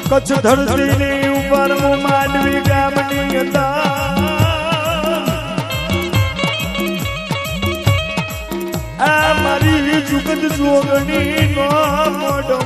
કચ્છ ધરતીની ઉપર હું માંડવી ગામની અંદર આ મારી જુગત જોગણી નો મોઢો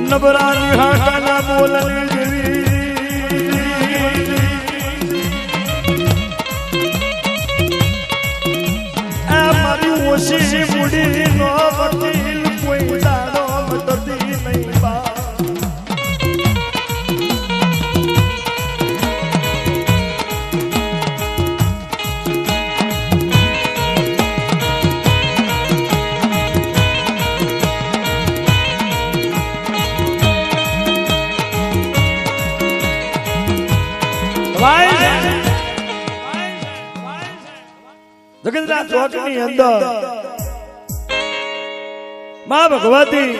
નબરાની હાકાના બોલની જેવી આ મારી ઓછી મૂડી નો વકીલ કોઈ દાડો મટતી નહીં બા જગતના ચોકની અંદર માં ભગવતી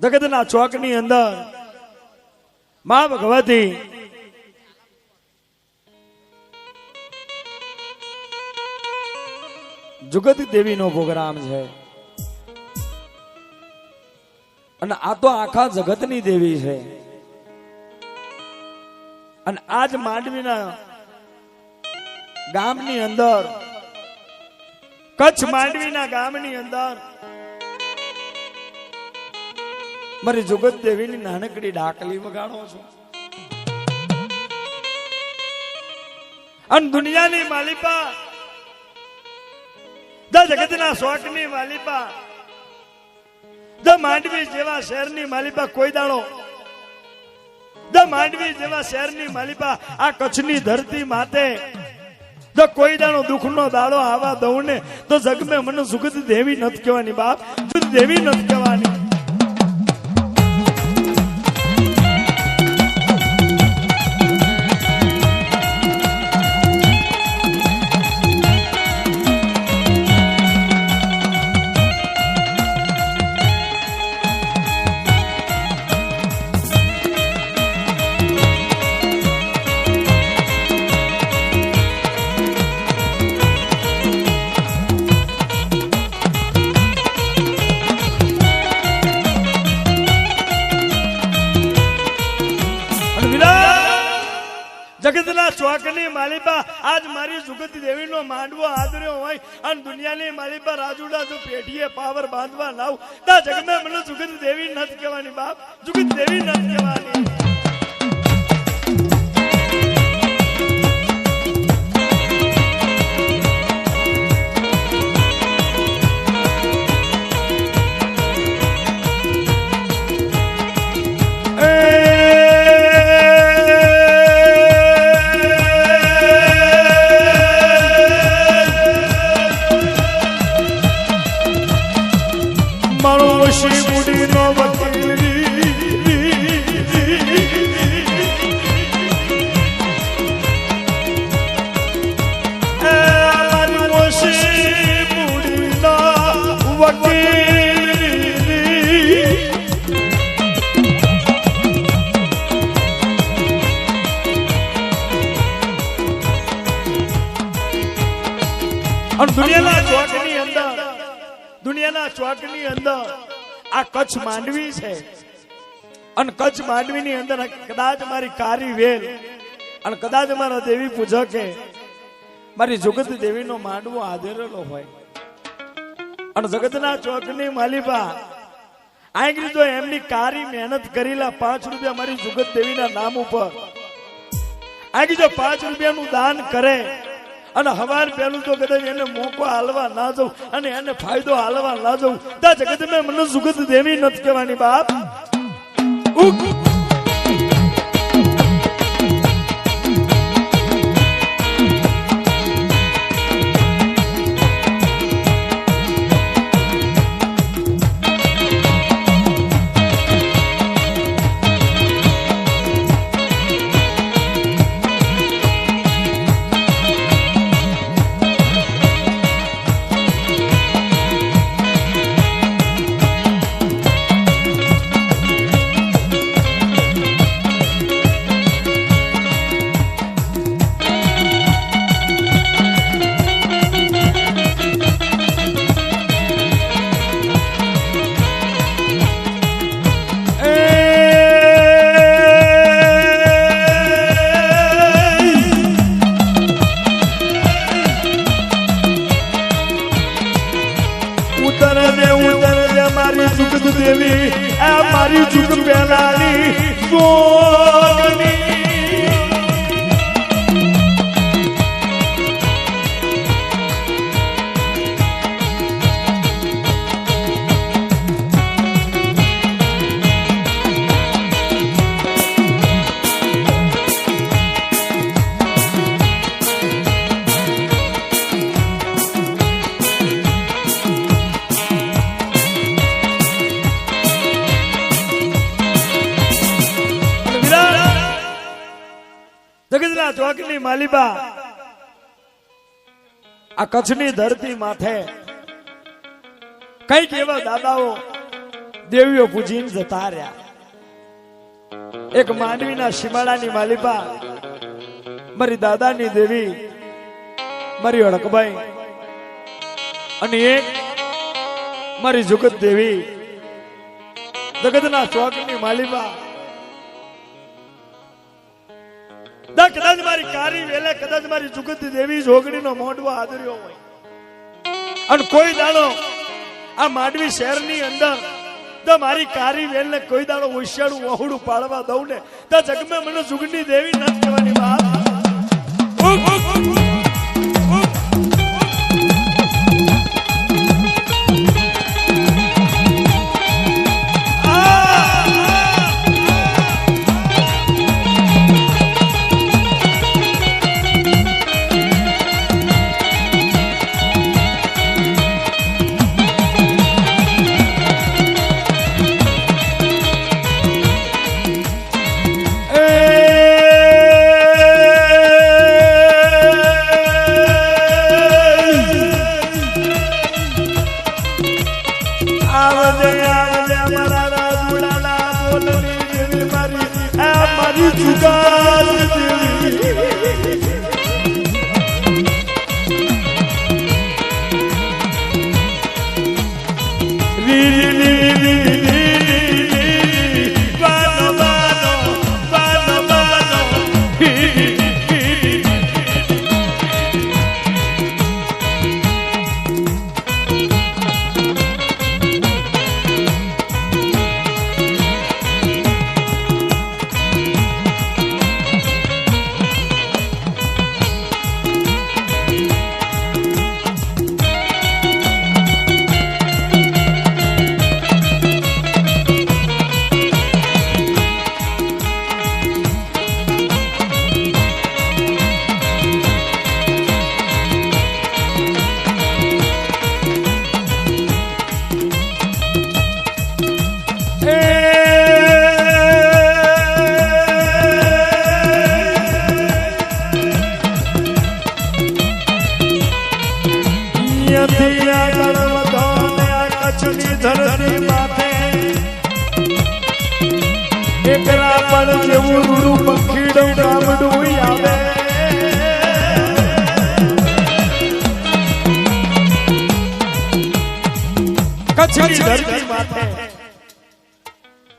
જગતના ચોકની અંદર માં ભગવતી જુગત દેવીનો પ્રોગ્રામ છે અને આ તો આખા જગતની દેવી છે અને આજ માંડવીના ગામની અંદર કચ્છ માંડવીના ગામની અંદર મારી જુગત દેવીની નાનકડી ડાકલી વગાડો છો અને દુનિયાની માલિપા જગતના શોખની માલિપા માંડવી જેવા શહેરની માલિપા કોઈ દાડો માંડવી જેવા શહેરની માલિપા આ કચ્છની ધરતી માતે જો કોઈ દાડો દુઃખનો દાડો આવા દઉં ને તો જગમે મને સુગત દેવી નથી કહેવાની બાપ દેવી નથી કહેવાની જગતના ચોકની માલિપા આજ મારી જુગત દેવીનો માંડવો આદર્યો હોય અને દુનિયાની માલિપા રાજુડા જો પેઢીએ પાવર બાંધવા લાવ તા જગમે મને જુગત દેવી નથી કહેવાની બાપ જુગત દેવી નથી કહેવાની દુનિયાના ચોકની અંદર આ કચ્છ માંડવી છે અને કચ્છ માંડવીની અંદર કદાચ મારી કારી વેલ અને કદાચ મારા દેવી પૂજકે મારી જુગત દેવીનો માંડવો આધેરેલો હોય અને જગતના ચોકની માલિબા આગળ જો એમની કારી મહેનત કરેલા 5 રૂપિયા મારી જુગત દેવીના નામ ઉપર આગળ જો 5 રૂપિયાનું દાન કરે અને હવાર પેલું તો કદાચ એને મોકો હાલવા ના જવું અને એને ફાયદો હાલવા ના જવું તો જગત મેં મને જુગત દેવી નથી કહેવાની બાપ. મારી જુગત દેવી આ મારી જુગ પહેલાની સોગની જગતના ચોકની માલિબા આ કચ્છની ધરતી માથે કઈક એવા દાદાઓ દેવીઓ પૂજીને જતા રહ્યા. એક માંડવીના શિમાળાની માલિબા મારી દાદાની દેવી મારી અળકબાઈ અને એક મારી જુગત દેવી જગતના ચોકની માલિબા કદાચ મારી કારી વેલે કદાચ મારી જુગત દેવી જોગણીનો મોઢવો આદર્યો હોય અને કોઈ દાડો આ માંડવી શહેરની અંદર તો મારી કારી વેલને કોઈ દાડો હોશિયાળું વહુડું પાડવા દઉં ને તો જગમે મને જુગની દેવી નથી કહેવાની વાત.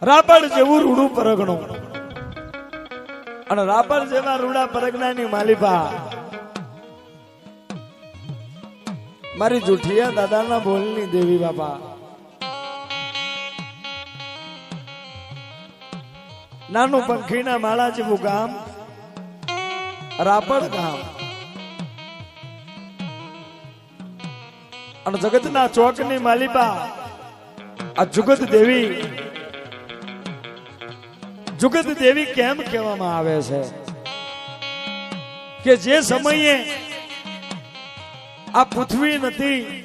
રાપડ જેવું રૂડું પરગણું અને રાપડ જેવા રૂડા પરગણાની માલિપા મારી જુઠિયા દાદાના બોલની દેવી બાપા નાનું પંખીના માળા જેવું ગામ રાપડ ગામ અને જગતના ચોકની માલિપા આ જુગત દેવી કેમ કહેવામાં આવે છે કે જે સમયે આ પૃથ્વી નથી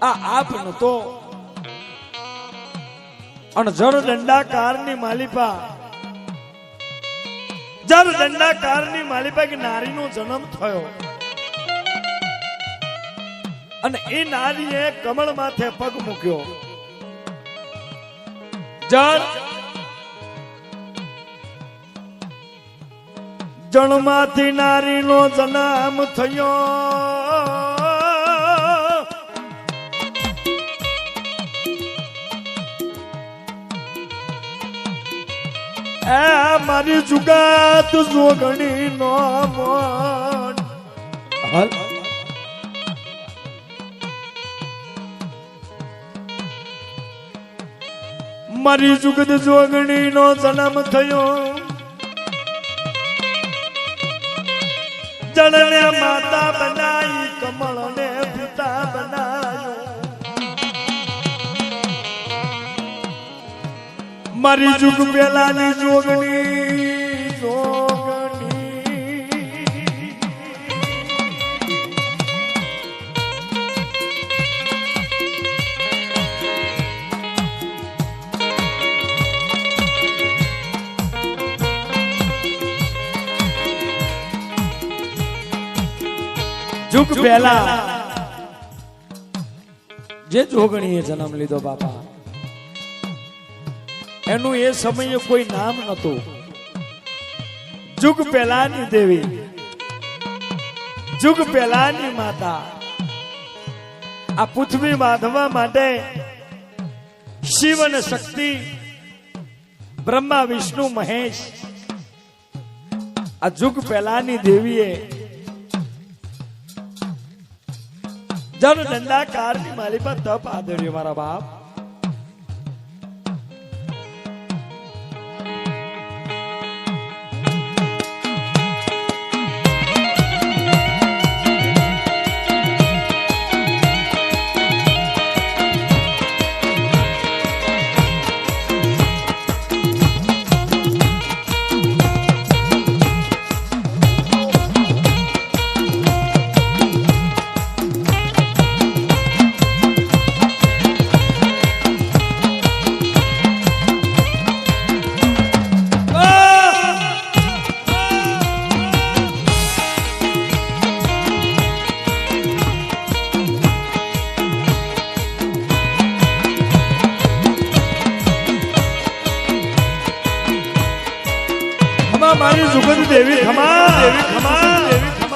આ આપ નતો અને જળ દંડાકારની માલિપા જળ દંડાકારની માલિપા કે નારીનો જન્મ થયો અને એ નારીએ કમળ માથે પગ મૂક્યો જળ જળમાંથી નારીનો જન્મ થયો એ મારી જુગાત જોગણી નો મન મારી જુગત જોગણી નો જન્મ થયો જળને માતા બનાવી કમળને પિતા બનાવ્યો મારી જુગ પેલાની જોગણી જુગ પહેલા જે જોગણીએ જન્મ લીધો બાપા એનું એ સમયે કોઈ નામ નતું જુગ પહેલાની દેવી જુગ પહેલાની માતા આ પૃથ્વી બાંધવા માટે શિવ અને શક્તિ બ્રહ્મા વિષ્ણુ મહેશ આ જુગ પહેલાની દેવીએ જળ દંડાકારની માલિપા તપ આદર્યો મારા બાપ મારી જુગત દેવી ખમા દેવી ખમા દેવી ખમા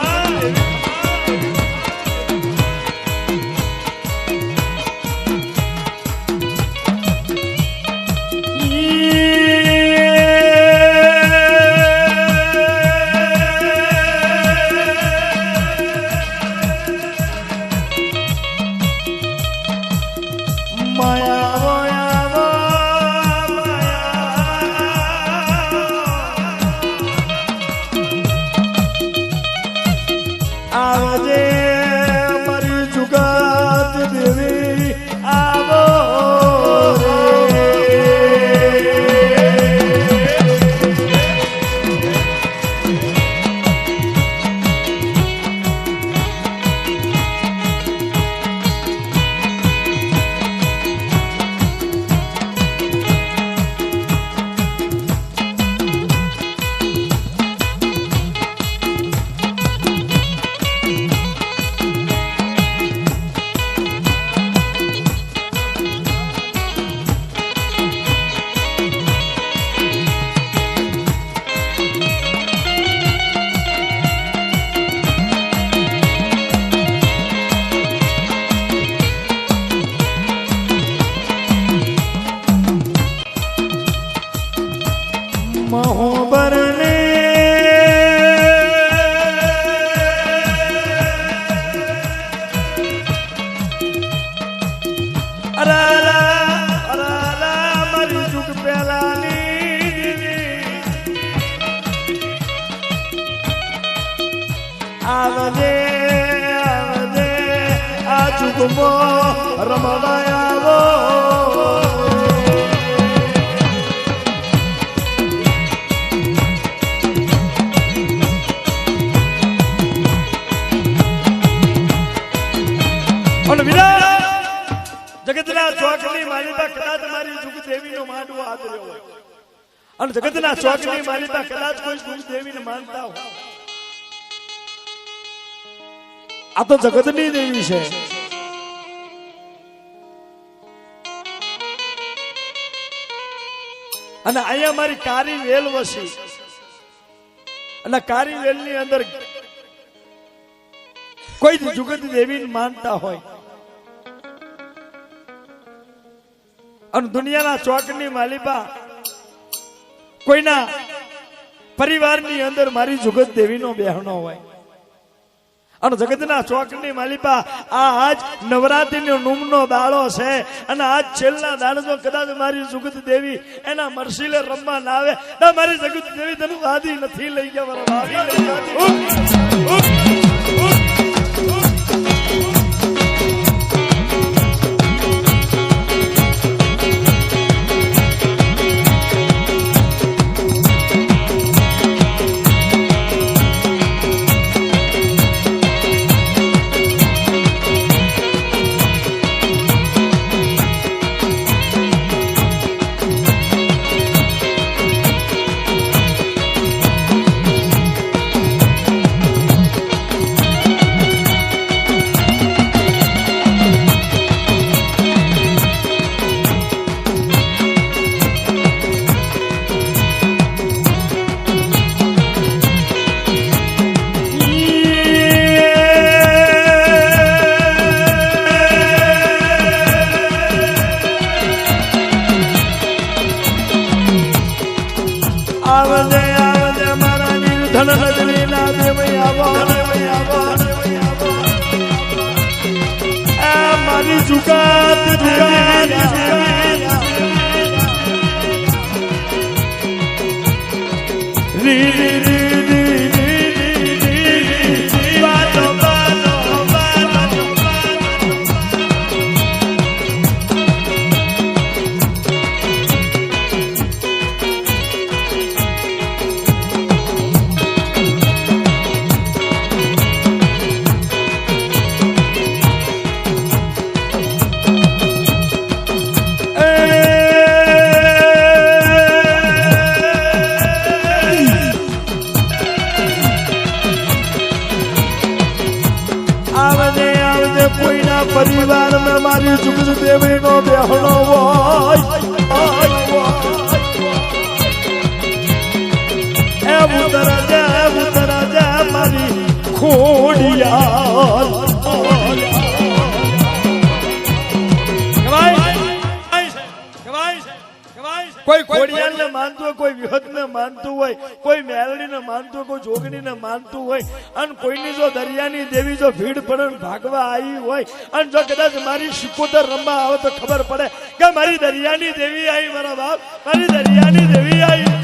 મહોબરને મારી જુગ પેલાની આવજે આવજે આ જુગમાં રમવા આવો જગતના ચોકની માલિકા કદાચ મારી જુગ દેવીનો માંડવો આદર્યો હોય અને જગતના ચોકની માલિકા કદાચ કોઈ જુગ દેવીને માનતા હોય આ તો જગતની દેવી છે અને અહીંયા મારી કારી વેલ વસી અને કારી વેલની અંદર કોઈ જુગત દેવીને માનતા હોય અને દુનિયાના ચોકની માલિકા કોઈના પરિવારની અંદર મારી જુગત દેવીનો બહેનો હોય અને જગતના ચોકની માલિકા આજ નવરાત્રીનો નૂમનો દાડો છે અને આજ છેલ્લા દાડો કદાચ મારી જુગત દેવી એના મરસીલે રમવા ના આવે તો મારી જગત દેવી તને વાદી નથી લઈ ગયા મારા વાદી લઈ ગયા મારી જુગાત પરિવાર में मारी जुगत देवी नो बेहनो ए उतरा जा मारी खोडिया કોઈ ખોડિયાલ ને માનતું હોય, કોઈ વિહત ને માનતું હોય, કોઈ મેલડી ને માનતું હોય, કોઈ જોગણી ને માનતું હોય અને કોઈની જો દરિયાની દેવી જો ભીડ પડે ભાગવા આવી હોય અને જો કદાચ મારી શિકોતર રમવા આવે તો ખબર પડે કે મારી દરિયાની દેવી આવી, મારા બાપ મારી દરિયાની દેવી આવી.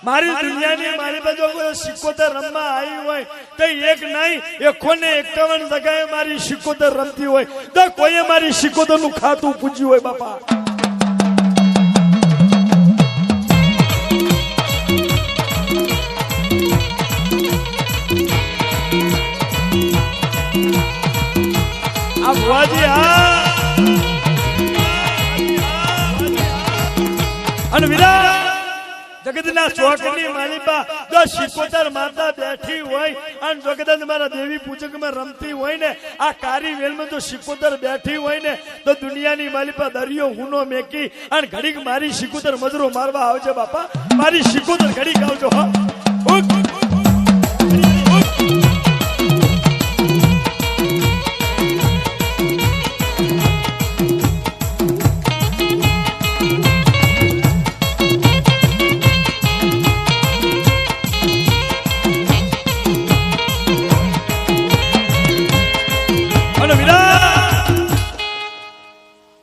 મારી દુનિયાની મારી બાજુ કોઈ શિકોતર રમવા આવી હોય તો એક નહીં 151 જગ્યાએ મારી શિકોતર રમતી હોય તો કોઈએ મારી શિકોતર નું ખાતું પૂછ્યું હોય બાપા. આ ભુવાજી હા અને વિરા જગતના ચોકની માલિપા જો શિકોતર માતા બેઠી હોય અને જગત મારા દેવી પૂજકમાં રમતી હોય ને આ કારી વેલમાં જો શિકોતર બેઠી હોય ને તો દુનિયાની માલિપા દરિયો હુનો મેકી અને ઘડીક મારી શિકોતર મજરો મારવા આવજે બાપા મારી શિકોતર ઘડીક આવજો હા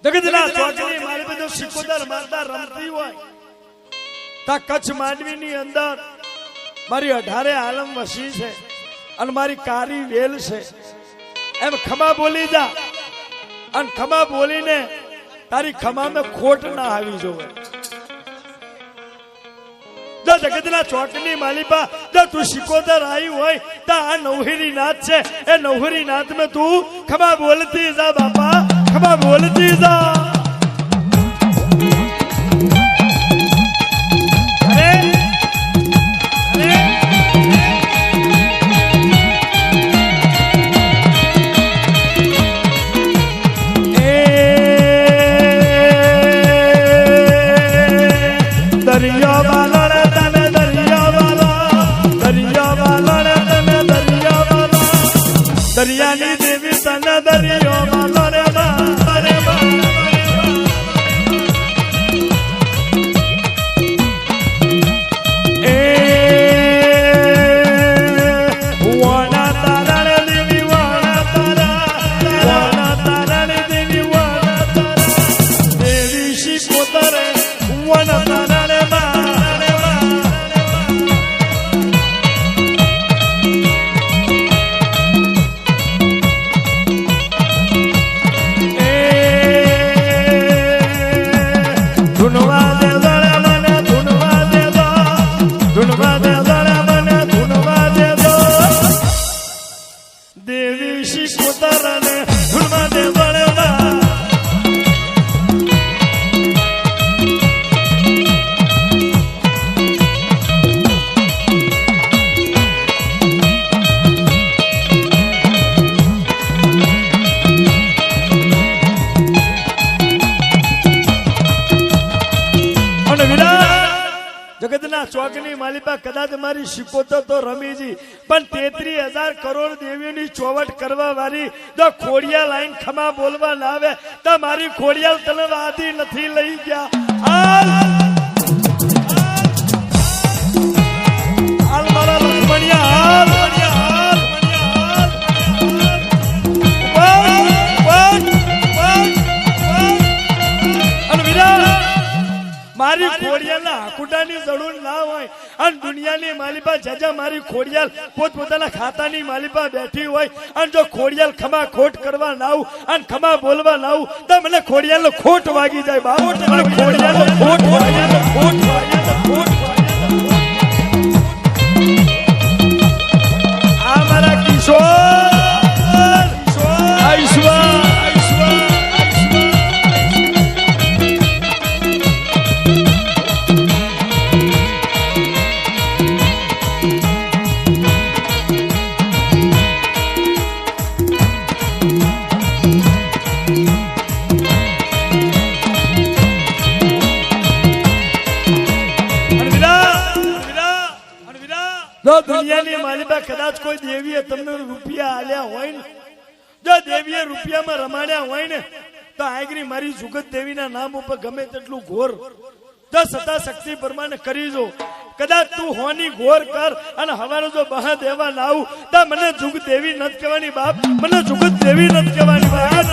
જગતના ચોકની મારી બધું શિકોતર મારતા રમતી હોય તા કચ્છ માંડવીની અંદર મારી 18 આલમ વસી છે અને મારી કારી વેલ છે એમ ખમા બોલી જા અને ખમા બોલીને તારી ખમામાં ખોટ ના આવી જોવે જો જગતના ચોકની માલિપા જો તું શિકોતર આવી હોય તો આ નવહરી નાથ છે એ નવહરી નાથ में તું ખમા બોલતી જા બાપા ખમા બોલતી જા દરિયાની દેવી તને દરિયો માલો રે વાણા તારા દેવી વાણા તારા દેવી વાણા તારા દેવી શિકોતર વાણા તારા દેવી શિકોતર ને ધૂળમાં દે બળવા જગતના ચોકની માલિપા કદાચ મારી શિકોતર તો રમીજી પણ 33,000 કરોડ દેવીઓની ચોવટ કરવા વાળી જો ખોડિયા લાઈન ખમા બોલવા ના આવે તો મારી ખોડિયાલ તને આધી નથી લઈ ગયા હાલ મારા લક્ષ્મણિયા મારી ખોડિયાલના હાકુટાની જરૂર ના હોય અને દુનિયાની માલિપા જજા મારી ખોડિયાલ પોતપોતાના ખાતાની માલિપા બેઠી હોય અને જો ખોડિયાલ ખમા ખોટ કરવા ના આવું અને ખમા બોલવા ના આવું તો મને ખોડિયાલનો ખોટ વાગી જાય બાપુ ખોડિયાલનો ખોટ વાગ્યા ખોટ વાગ્યા ખોટ આ મારા કિશોર દુનિયાની માલિપા કદાચ કોઈ દેવીએ તમને રૂપિયા આલ્યા હોય ને જો દેવીએ રૂપિયામાં રમાડ્યા હોય ને તો આગરી મારી જુગત દેવીના નામ ઉપર ગમે તેટલું ઘોર જો સતા શક્તિ પ્રમાણે કરી જો કદાચ તું હોની ઘોર કર અને હવાનો જો બહા દેવા ના આવું તો મને જુગ દેવી નથી કહેવાની બાપ મને જુગત દેવી નથી કહેવાની બાપ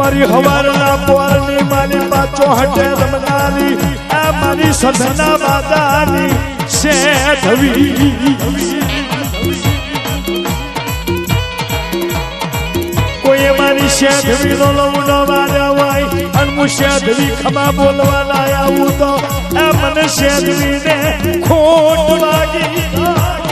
મારી હવારના પોરની મારી પાછો હટે રમનારી આ મારી સધના માતાની શેઠવી કોઈ મારી શેઠવી નો લવડો માર્યા હોય અને હું શેઠવી ખમા બોલવાના આવું તો આ મને શેઠવી ને ખોટ લાગી